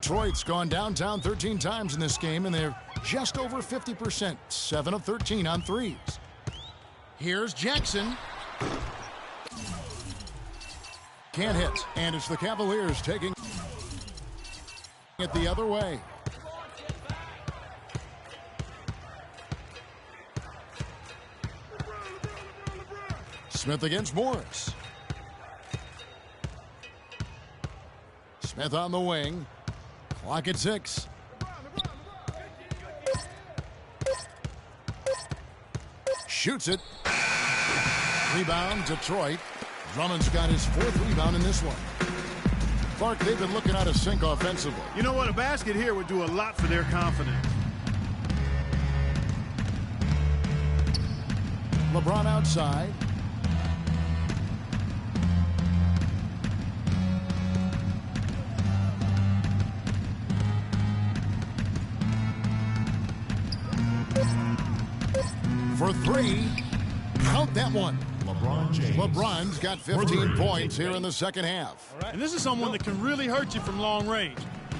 Detroit's gone downtown 13 times in this game, and they're just over 50%, 7 of 13 on threes. Here's Jackson. Can't hit, and it's the Cavaliers taking it the other way. Smith against Morris. Smith on the wing. Clock at 6. Shoots it. Rebound, Detroit. Drummond's got his 4th rebound in this one. Clark, they've been looking out of sync offensively. You know what? A basket here would do a lot for their confidence. LeBron outside. For 3. Count that one. LeBron James. LeBron's got 15 points here in the second half. And this is someone that can really hurt you from long range.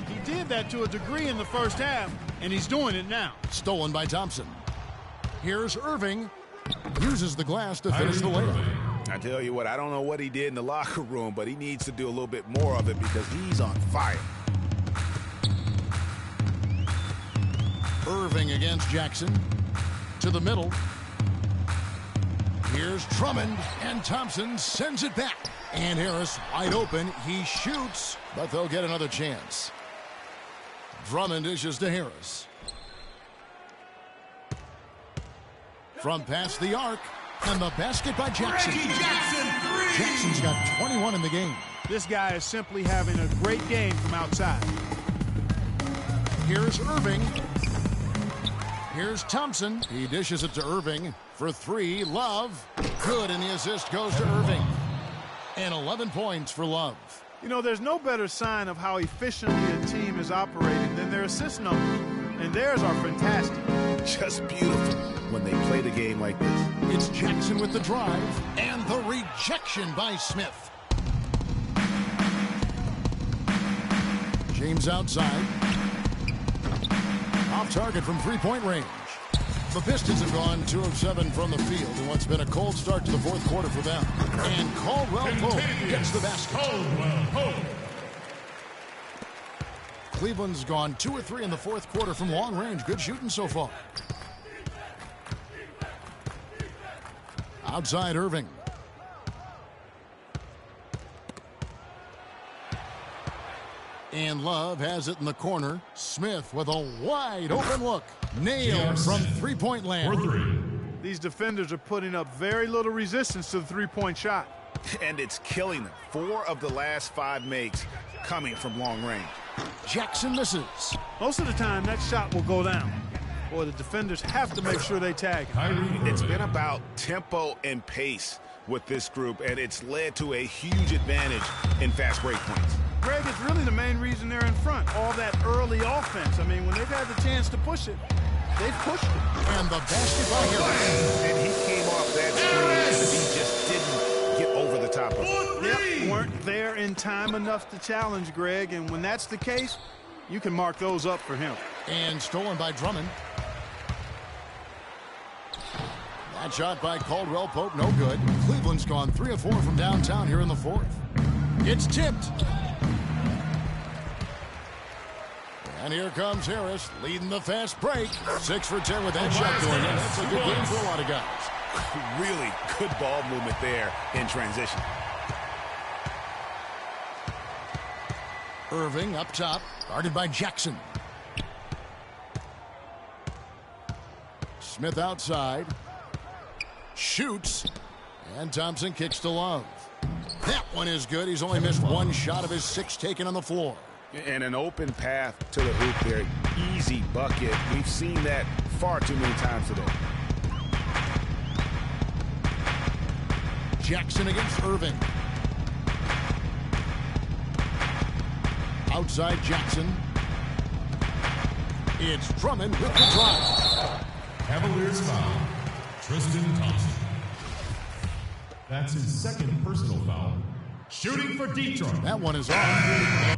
He did that to a degree in the first half, and he's doing it now. Stolen by Thompson. Here's Irving. Uses the glass to finish the layup. I tell you what, I don't know what he did in the locker room, but he needs to do a little bit more of it because he's on fire. Irving against Jackson. To the middle. Here's Drummond, and Thompson sends it back. And Harris wide open. He shoots, but they'll get another chance. Drummond dishes to Harris. From past the arc, and the basket by Jackson. Jackson's got 21 in the game. This guy is simply having a great game from outside. Here's Irving. Here's Thompson. He dishes it to Irving for 3. Love. Good, and the assist goes to Irving. And 11 points for Love. You know, there's no better sign of how efficiently a team is operating than their assist numbers. And theirs are fantastic. Just beautiful when they play the game like this. It's Jackson with the drive, and the rejection by Smith. James outside. Off target from 3-point range. The Pistons have gone 2 of 7 from the field in what's been a cold start to the 4th quarter for them. And Caldwell Pope gets the basket. Caldwell Pope. Cleveland's gone 2 of 3 in the 4th quarter from long range. Good shooting so far. Outside Irving. And Love has it in the corner. Smith with a wide open look. Nailed from 3-point land. These defenders are putting up very little resistance to the 3-point shot. And it's killing them. 4 of the last 5 makes coming from long range. Jackson misses. Most of the time, that shot will go down. Boy, the defenders have to make sure they tag him. It's been about tempo and pace with this group, and it's led to a huge advantage in fast break points. Greg, it's really the main reason they're in front. All that early offense. I mean, when they've had the chance to push it, they've pushed it. And the basket by Harris. And he came off that screen, and he just didn't get over the top of it. Yep, weren't there in time enough to challenge Greg, and when that's the case, you can mark those up for him. And stolen by Drummond. That shot by Caldwell Pope, no good. Cleveland's gone 3 of 4 from downtown here in the 4th. It's tipped. And here comes Harris, leading the fast break. 6 for 10 with that shot going in. That's a good game for a lot of guys. Really good ball movement there in transition. Irving up top, guarded by Jackson. Smith outside. Shoots. And Thompson kicks to Love. That one is good. He's only missed 1 shot of his 6 taken on the floor. And an open path to the hoop there. Easy bucket. We've seen that far too many times today. Jackson against Irving. Outside Jackson. It's Drummond with the drive. Cavaliers foul. Tristan Thompson. That's his 2nd personal foul. Shooting for Detroit. That one is on.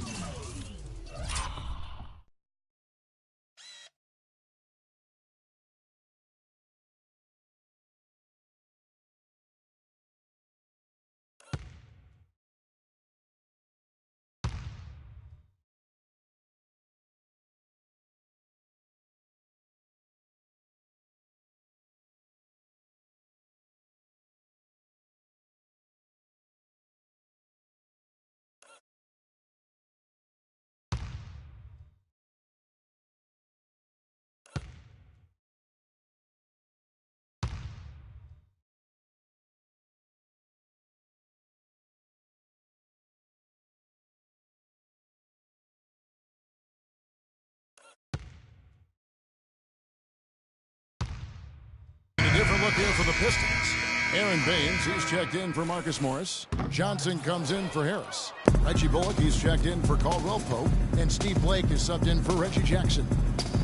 Different look here for the Pistons. Aaron Baines, he's checked in for Marcus Morris. Johnson comes in for Harris. Reggie Bullock, he's checked in for Caldwell Pope. And Steve Blake is subbed in for Reggie Jackson.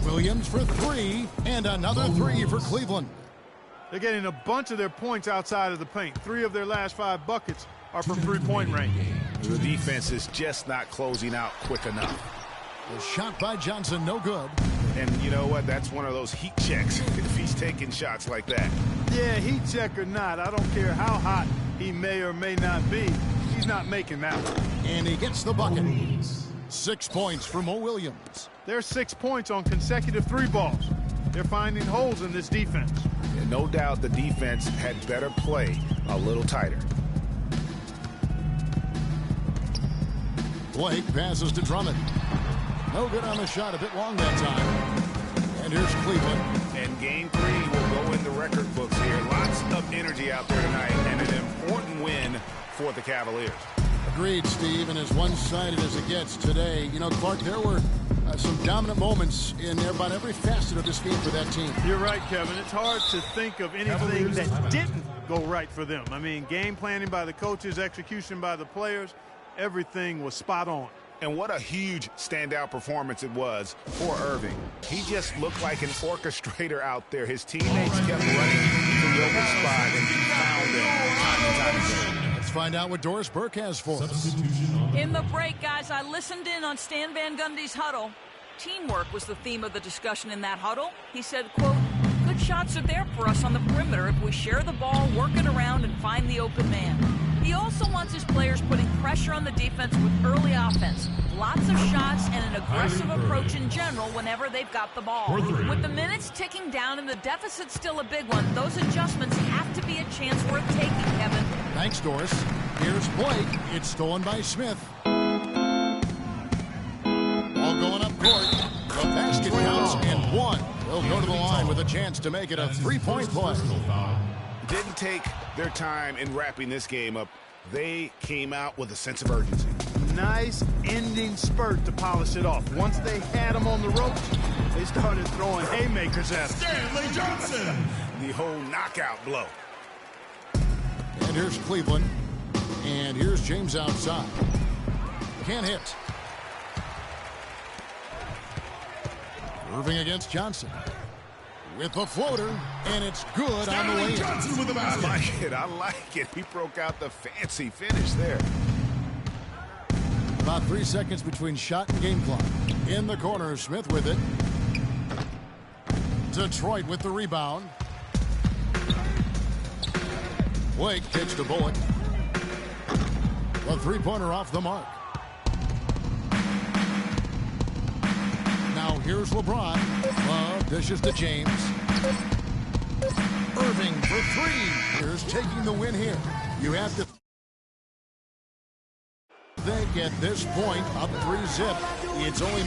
Williams for 3, and another 3 for Cleveland. They're getting a bunch of their points outside of the paint. 3 of their last 5 buckets are from three-point range. The defense is just not closing out quick enough. The shot by Johnson, no good. And you know what? That's one of those heat checks if he's taking shots like that. Yeah, heat check or not, I don't care how hot he may or may not be. He's not making that one. And he gets the bucket. 6 points for Mo Williams. There's 6 points on consecutive 3 balls. They're finding holes in this defense. And no doubt the defense had better play a little tighter. Blake passes to Drummond. No good on the shot, a bit long that time. And here's Cleveland. And game 3 will go in the record books here. Lots of energy out there tonight, and an important win for the Cavaliers. Agreed, Steve, and as one-sided as it gets today. You know, Clark, there were some dominant moments in about every facet of this game for that team. You're right, Kevin. It's hard to think of anything that didn't go right for them. I mean, game planning by the coaches, execution by the players, everything was spot on. And what a huge standout performance it was for Irving. He just looked like an orchestrator out there. His teammates kept running to the open spot, and he found them time and time again. Let's find out what Doris Burke has for us. In the break, guys, I listened in on Stan Van Gundy's huddle. Teamwork was the theme of the discussion in that huddle. He said, quote, "Good shots are there for us on the perimeter if we share the ball, work it around, and find the open man." He also wants his players putting pressure on the defense with early offense. Lots of shots and an aggressive approach in general whenever they've got the ball. With the minutes ticking down and the deficit still a big one, those adjustments have to be a chance worth taking, Kevin. Thanks, Doris. Here's Blake. It's stolen by Smith. Ball going up court. The basket counts and 1. They'll go to the line with a chance to make it a 3-point play. Didn't take their time in wrapping this game up. They came out with a sense of urgency. Nice ending spurt to polish it off. Once they had him on the ropes, they started throwing haymakers at him. Stanley Johnson. The whole knockout blow. And here's Cleveland. And here's James outside. Can't hit. Irving against Johnson. With the floater, and it's good on the Stanley way. Johnson with the basket. I like it. He broke out the fancy finish there. About 3 seconds between shot and game clock. In the corner, Smith with it. Detroit with the rebound. Blake kicks to Bullock. The three-pointer off the mark. Now here's LeBron. Love dishes to James. Irving for 3. Here's taking the win here. You have to think at this point up 3-zip. It's only